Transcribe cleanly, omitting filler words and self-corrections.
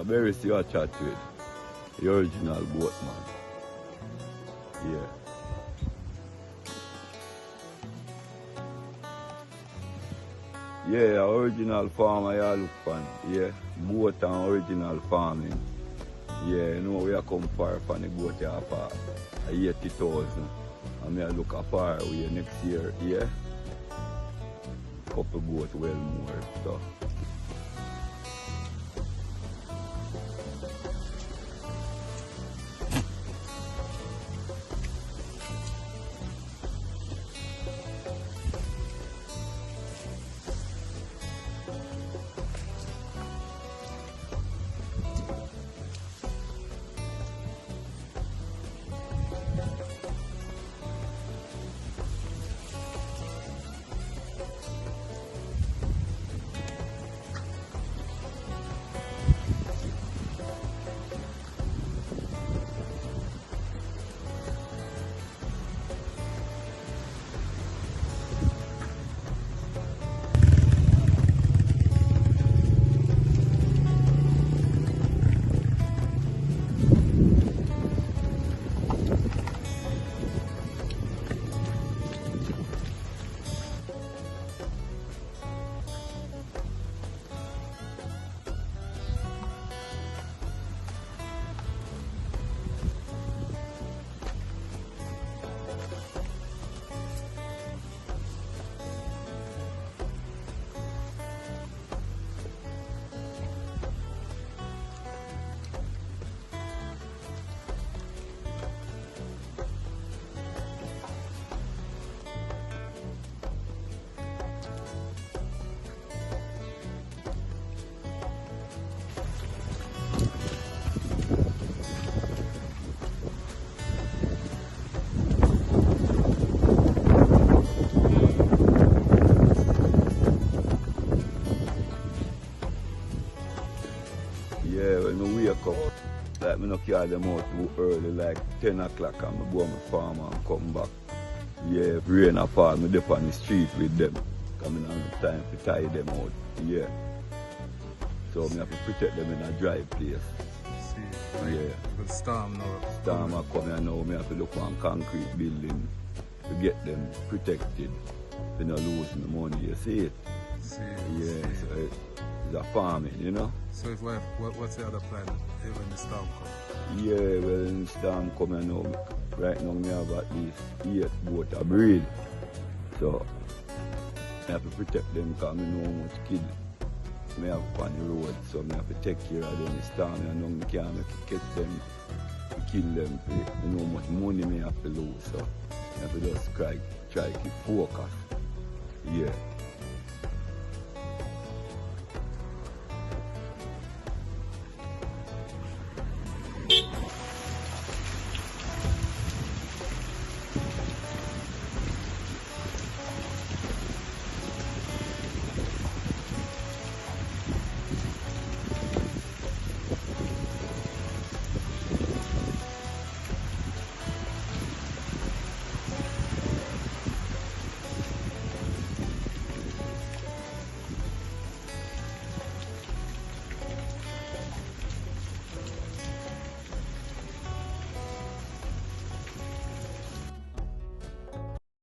A very serious chat with the original boatman. Yeah. Yeah, original farmer you look for. Yeah. Boat and original farming. Yeah, you know we are come far from the boat here for 80,000. And me I look far we next year, yeah. Couple boat well more stuff. Yeah, when I wake up, like me not carry them out too early, like 10 o'clock, and I go on my farm and come back. Yeah, if rain or fall, I dip on the street with them. Coming on the time to tie them out. Yeah. So I have to protect them in a dry place. See, like, yeah. The storm now. Storm are coming now, I have to look on concrete building to get them protected. They not lose the money, you see it? See, Yeah, see. so it's a farming, you know? So if what's the other plan when the storm comes? Yeah, well, when the storm coming now, right now I have at least 8 boats a breed. So I have to protect them because I know how much kids I have on the road. So I have to take care of them in the storm. I know I can't make it catch them, kill them. I know how much money I have to lose. So I have to just try to keep focused. Yeah.